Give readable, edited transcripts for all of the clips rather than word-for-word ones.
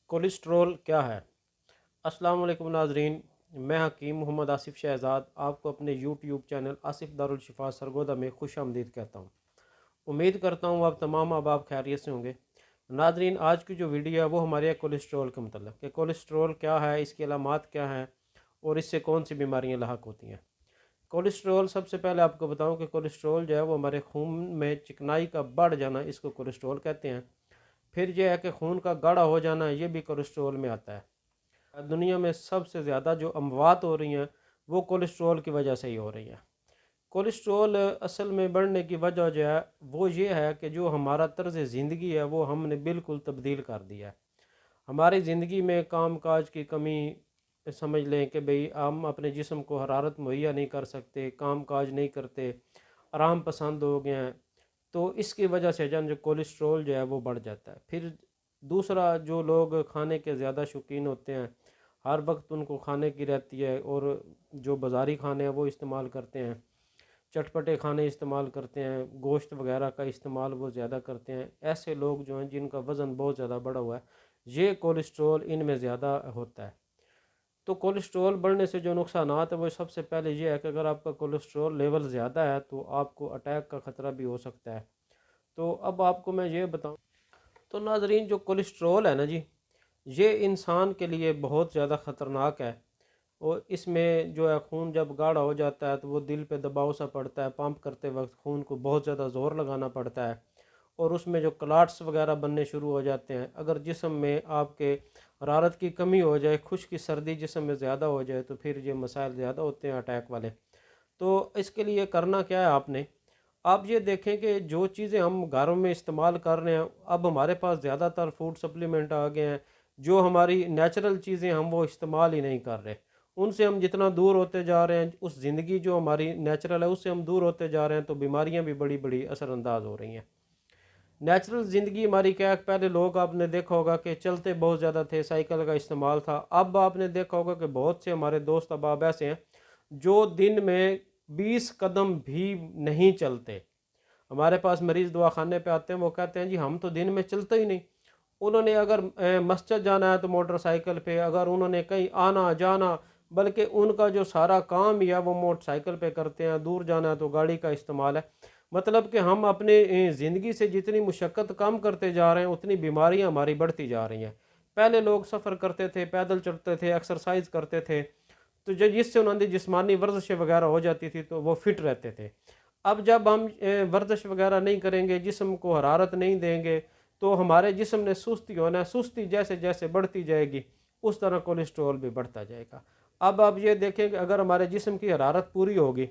Cholesterol क्या है? अस्सलाम वालेकुम नाजरीन, मैं हकीम मोहम्मद आसिफ़ शहज़ाद आपको अपने यूट्यूब चैनल आसिफ़ दारुल शिफा सरगोदा में खुश आमदीद कहता हूँ। उम्मीद करता हूँ आप तमाम अहबाब खैरियत से होंगे। नाजरीन, आज की जो वीडियो है वो हमारे कोलेस्ट्रॉल के मतलब कि कोलेस्ट्रॉल क्या है, इसकी अलामात क्या हैं और इससे कौन सी बीमारियाँ लाहक होती हैं। कोलेस्ट्रॉल, सबसे पहले आपको बताऊँ कि कोलेस्ट्रॉल जो है वो हमारे खून में चिकनाई का बढ़ जाना, इसको कोलेस्ट्रॉल कहते हैं। फिर यह है कि खून का गाढ़ा हो जाना, ये भी कोलेस्ट्रॉल में आता है। दुनिया में सबसे ज़्यादा जो अमवात हो रही हैं वो कोलेस्ट्रॉल की वजह से ही हो रही हैं। कोलेस्ट्रॉल असल में बढ़ने की वजह जो है वो ये है कि जो हमारा तर्ज ज़िंदगी है वो हमने बिल्कुल तब्दील कर दिया है। हमारी ज़िंदगी में काम काज की कमी, समझ लें कि भाई हम अपने जिस्म को हरारत मुहैया नहीं कर सकते, काम काज नहीं करते, आराम पसंद हो गए हैं। तो इसकी वजह से जो कोलेस्ट्रॉल जो है वो बढ़ जाता है। फिर दूसरा, जो लोग खाने के ज़्यादा शौकीन होते हैं, हर वक्त उनको खाने की रहती है और जो बाज़ारी खाने हैं वो इस्तेमाल करते हैं, चटपटे खाने इस्तेमाल करते हैं, गोश्त वगैरह का इस्तेमाल वो ज़्यादा करते हैं, ऐसे लोग जो हैं जिनका वज़न बहुत ज़्यादा बढ़ा हुआ है, ये कोलेस्ट्रॉल इनमें ज़्यादा होता है। तो कोलेस्ट्रॉल बढ़ने से जो नुकसानात है वो सबसे पहले ये है कि अगर आपका कोलेस्ट्रॉल लेवल ज़्यादा है तो आपको अटैक का ख़तरा भी हो सकता है। तो अब आपको मैं ये बताऊं, तो नाजरीन, जो कोलेस्ट्रॉल है ना जी, ये इंसान के लिए बहुत ज़्यादा ख़तरनाक है। और इसमें जो है खून जब गाढ़ा हो जाता है तो वो दिल पे दबाव सा पड़ता है, पंप करते वक्त खून को बहुत ज़्यादा ज़ोर लगाना पड़ता है और उसमें जो क्लाट्स वगैरह बनने शुरू हो जाते हैं। अगर जिस्म में आपके हरारत की कमी हो जाए, खुश्की सर्दी जिस्म में ज़्यादा हो जाए तो फिर ये मसाइल ज़्यादा होते हैं अटैक वाले। तो इसके लिए करना क्या है आपने, आप ये देखें कि जो चीज़ें हम घरों में इस्तेमाल कर रहे हैं, अब हमारे पास ज़्यादातर फूड सप्लीमेंट आ गए हैं। जो हमारी नेचुरल चीज़ें हम वो इस्तेमाल ही नहीं कर रहे, उनसे हम जितना दूर होते जा रहे हैं, उस ज़िंदगी जो हमारी नेचुरल है उससे हम दूर होते जा रहे हैं, तो बीमारियां भी बड़ी बड़ी असरअंदाज हो रही हैं। नेचुरल ज़िंदगी हमारी क्या है, पहले लोग आपने देखा होगा कि चलते बहुत ज़्यादा थे, साइकिल का इस्तेमाल था। अब आपने देखा होगा कि बहुत से हमारे दोस्त अहबाब ऐसे हैं जो दिन में 20 कदम भी नहीं चलते। हमारे पास मरीज़ दवाखाने पे आते हैं, वो कहते हैं जी हम तो दिन में चलते ही नहीं। उन्होंने अगर मस्जिद जाना है तो मोटरसाइकिल पे, अगर उन्होंने कहीं आना जाना, बल्कि उनका जो सारा काम ही है वो मोटरसाइकिल पे करते हैं, दूर जाना है तो गाड़ी का इस्तेमाल है। मतलब कि हम अपने ज़िंदगी से जितनी मुशक्क़त कम करते जा रहे हैं उतनी बीमारियां हमारी बढ़ती जा रही हैं। पहले लोग सफ़र करते थे, पैदल चलते थे, एक्सरसाइज करते थे, तो जो जिससे उन्होंने जिस्मानी वर्जिशें वगैरह हो जाती थी तो वो फिट रहते थे। अब जब हम वर्जिश वगैरह नहीं करेंगे, जिस्म को हरारत नहीं देंगे, तो हमारे जिस्म ने सुस्ती होना है। सुस्ती जैसे जैसे बढ़ती जाएगी उस तरह कोलेस्ट्रॉल भी बढ़ता जाएगा। अब आप ये देखें कि अगर हमारे जिस्म की हरारत पूरी होगी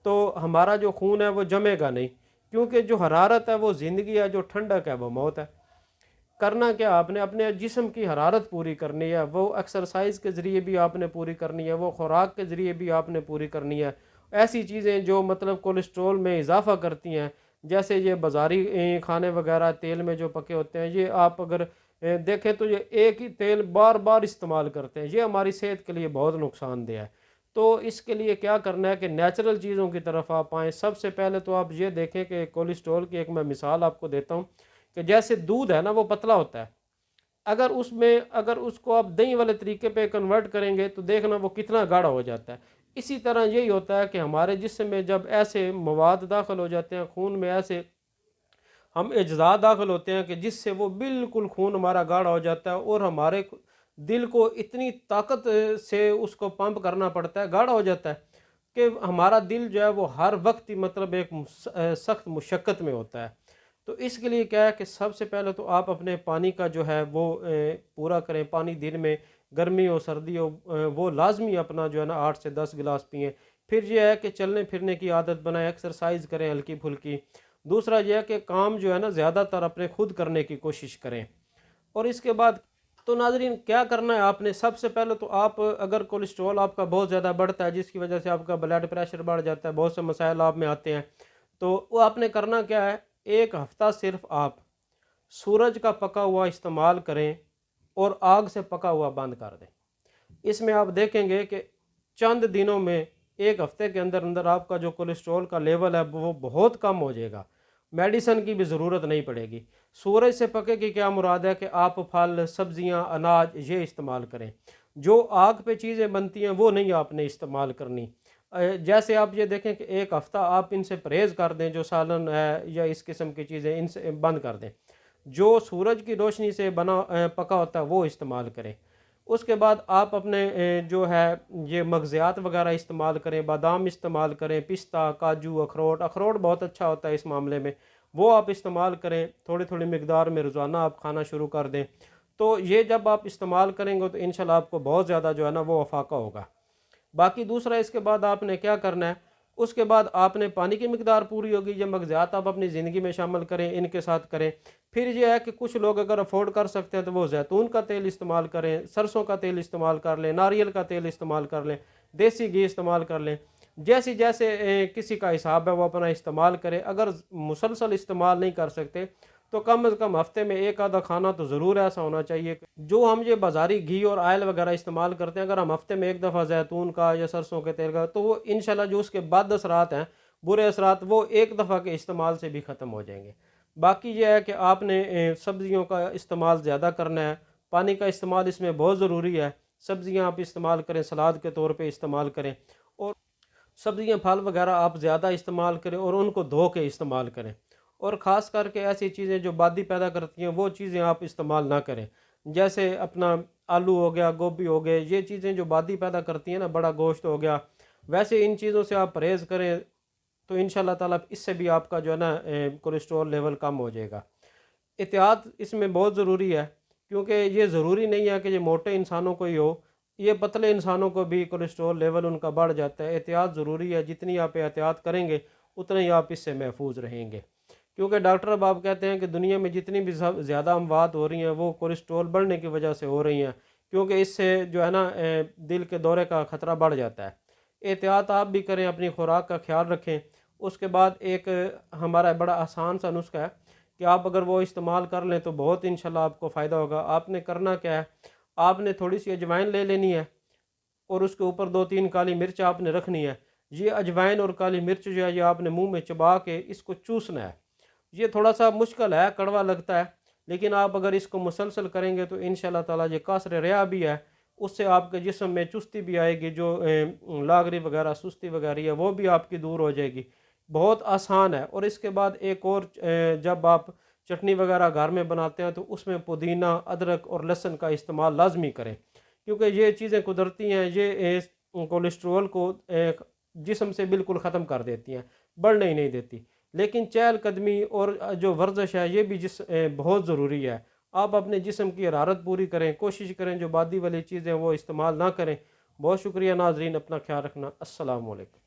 तो हमारा जो खून है वो जमेगा नहीं, क्योंकि जो हरारत है वो ज़िंदगी है, जो ठंडक है वो मौत है। करना क्या, आपने अपने जिस्म की हरारत पूरी करनी है, वो एक्सरसाइज के ज़रिए भी आपने पूरी करनी है, वो खुराक के ज़रिए भी आपने पूरी करनी है। ऐसी चीज़ें जो मतलब कोलेस्ट्रॉल में इजाफ़ा करती हैं, जैसे ये बाज़ारी खाने वगैरह तेल में जो पके होते हैं, ये आप अगर देखें तो ये एक ही तेल बार बार इस्तेमाल करते हैं, ये हमारी सेहत के लिए बहुत नुकसानदेह है। तो इसके लिए क्या करना है कि नेचुरल चीज़ों की तरफ आप आएँ। सबसे पहले तो आप ये देखें कि कोलेस्ट्रॉल की एक मैं मिसाल आपको देता हूँ कि जैसे दूध है ना वो पतला होता है, अगर उसको आप दही वाले तरीके पे कन्वर्ट करेंगे तो देखना वो कितना गाढ़ा हो जाता है। इसी तरह यही होता है कि हमारे जिस्म में जब ऐसे मवाद दाखिल हो जाते हैं, खून में ऐसे हम अज्जा दाखिल होते हैं कि जिससे वो बिल्कुल खून हमारा गाढ़ा हो जाता है और हमारे दिल को इतनी ताकत से उसको पंप करना पड़ता है, गाढ़ा हो जाता है कि हमारा दिल जो है वो हर वक्त ही मतलब एक सख्त मुशक्क़त में होता है। तो इसके लिए क्या है कि सबसे पहले तो आप अपने पानी का जो है वो पूरा करें। पानी दिन में, गर्मी हो सर्दी हो, वो लाजमी अपना जो है ना 8 से 10 गिलास पिएँ। फिर यह है कि चलने फिरने की आदत बनाएं, एक्सरसाइज करें हल्की फुल्की। दूसरा यह है कि काम जो है ना ज़्यादातर अपने खुद करने की कोशिश करें। और इसके बाद तो नाजरीन क्या करना है आपने, सबसे पहले तो आप अगर कोलेस्ट्रॉल आपका बहुत ज़्यादा बढ़ता है जिसकी वजह से आपका ब्लड प्रेशर बढ़ जाता है, बहुत से मसाइल आप में आते हैं, तो वो आपने करना क्या है, एक हफ्ता सिर्फ आप सूरज का पका हुआ इस्तेमाल करें और आग से पका हुआ बंद कर दें। इसमें आप देखेंगे कि चंद दिनों में, एक हफ्ते के अंदर अंदर आपका जो कोलेस्ट्रॉल का लेवल है वो बहुत कम हो जाएगा। मेडिसन की भी ज़रूरत नहीं पड़ेगी। सूरज से पके की क्या मुराद है कि आप फल, सब्जियां, अनाज ये इस्तेमाल करें। जो आग पे चीज़ें बनती हैं वो नहीं आपने इस्तेमाल करनी। जैसे आप ये देखें कि एक हफ़्ता आप इनसे परहेज़ कर दें, जो सालन है या इस किस्म की चीज़ें इनसे बंद कर दें। जो सूरज की रोशनी से बना पका होता है वो इस्तेमाल करें। उसके बाद आप अपने जो है ये मगज़ियात वगैरह इस्तेमाल करें, बादाम इस्तेमाल करें, पिस्ता, काजू, अखरोट। अखरोट बहुत अच्छा होता है इस मामले में, वो आप इस्तेमाल करें। थोड़ी थोड़ी मिकदार में रोज़ाना आप खाना शुरू कर दें। तो ये जब आप इस्तेमाल करेंगे तो इंशाल्लाह आपको बहुत ज़्यादा जो है ना वो अफाका होगा। बाकी दूसरा इसके बाद आपने क्या करना है, उसके बाद आपने पानी की मिकदार पूरी होगी, ये मगज़ियात आप अपनी ज़िंदगी में शामिल करें, इनके साथ करें। फिर ये है कि कुछ लोग अगर अफोर्ड कर सकते हैं तो वो जैतून का तेल इस्तेमाल करें, सरसों का तेल इस्तेमाल कर लें, नारियल का तेल इस्तेमाल कर लें, देसी घी इस्तेमाल कर लें। जैसे जैसे किसी का हिसाब है वो अपना इस्तेमाल करें। अगर मुसलसल इस्तेमाल नहीं कर सकते तो कम अज़ कम हफ्ते में एक आधा खाना तो ज़रूर ऐसा होना चाहिए। जो हम ये बाज़ारी घी और आयल वगैरह इस्तेमाल करते हैं, अगर हम हफ्ते में एक दफ़ा जैतून का या सरसों के तेल का, तो वो इंशाल्लाह जो उसके बाद असरात हैं, बुरे असरात, वो एक दफ़ा के इस्तेमाल से भी ख़त्म हो जाएंगे। बाकी ये है कि आपने सब्ज़ियों का इस्तेमाल ज़्यादा करना है। पानी का इस्तेमाल इसमें बहुत ज़रूरी है। सब्ज़ियाँ आप इस्तेमाल करें, सलाद के तौर पर इस्तेमाल करें। और सब्ज़ियाँ, फल वगैरह आप ज़्यादा इस्तेमाल करें और उनको धो के इस्तेमाल करें। और ख़ास करके ऐसी चीज़ें जो बादी पैदा करती हैं वो चीज़ें आप इस्तेमाल ना करें। जैसे अपना आलू हो गया, गोभी हो गए, ये चीज़ें जो बादी पैदा करती हैं ना, बड़ा गोश्त हो गया, वैसे इन चीज़ों से आप परहेज़ करें तो इंशाल्लाह ताला इससे भी आपका जो है ना कोलेस्ट्रॉल लेवल कम हो जाएगा। एहतियात इसमें बहुत ज़रूरी है, क्योंकि ये ज़रूरी नहीं है कि ये मोटे इंसानों को ही हो, ये पतले इंसानों को भी कोलेस्ट्रॉल लेवल उनका बढ़ जाता है। एहतियात ज़रूरी है, जितनी आप एहतियात करेंगे उतने ही आप इससे महफूज रहेंगे। क्योंकि डॉक्टर अब आप कहते हैं कि दुनिया में जितनी भी ज़्यादा अमवात हो रही हैं वो कोलेस्ट्रॉल बढ़ने की वजह से हो रही हैं, क्योंकि इससे जो है ना दिल के दौरे का ख़तरा बढ़ जाता है। एहतियात आप भी करें, अपनी खुराक का ख्याल रखें। उसके बाद एक हमारा बड़ा आसान सा नुस्खा है कि आप अगर वो इस्तेमाल कर लें तो बहुत इंशाल्लाह आपको फ़ायदा होगा। आपने करना क्या है, आपने थोड़ी सी अजवाइन ले लेनी है और उसके ऊपर 2-3 काली मिर्च आपने रखनी है। ये अजवाइन और काली मिर्च जो है ये आपने मुंह में चबा के इसको चूसना है। ये थोड़ा सा मुश्किल है, कड़वा लगता है, लेकिन आप अगर इसको मुसलसल करेंगे तो इंशाल्लाह ताला ये कसर रिया भी है, उससे आपके जिस्म में चुस्ती भी आएगी, जो लागरी वगैरह, सुस्ती वगैरह है वो भी आपकी दूर हो जाएगी। बहुत आसान है। और इसके बाद एक और जब आप चटनी वगैरह घर में बनाते हैं तो उसमें पुदीना, अदरक और लहसुन का इस्तेमाल लाजमी करें, क्योंकि ये चीज़ें कुदरती हैं, ये कोलेस्ट्रॉल को जिस्म से बिल्कुल ख़त्म कर देती हैं, बढ़ने ही नहीं देती। लेकिन चहलकदमी और जो वर्जिश है ये भी बहुत ज़रूरी है। आप अपने जिस्म की हरारत पूरी करें, कोशिश करें जो बादी वाली चीज़ें वो इस्तेमाल ना करें। बहुत शुक्रिया नाजरीन, अपना ख्याल रखना। अस्सलाम वालेकुम।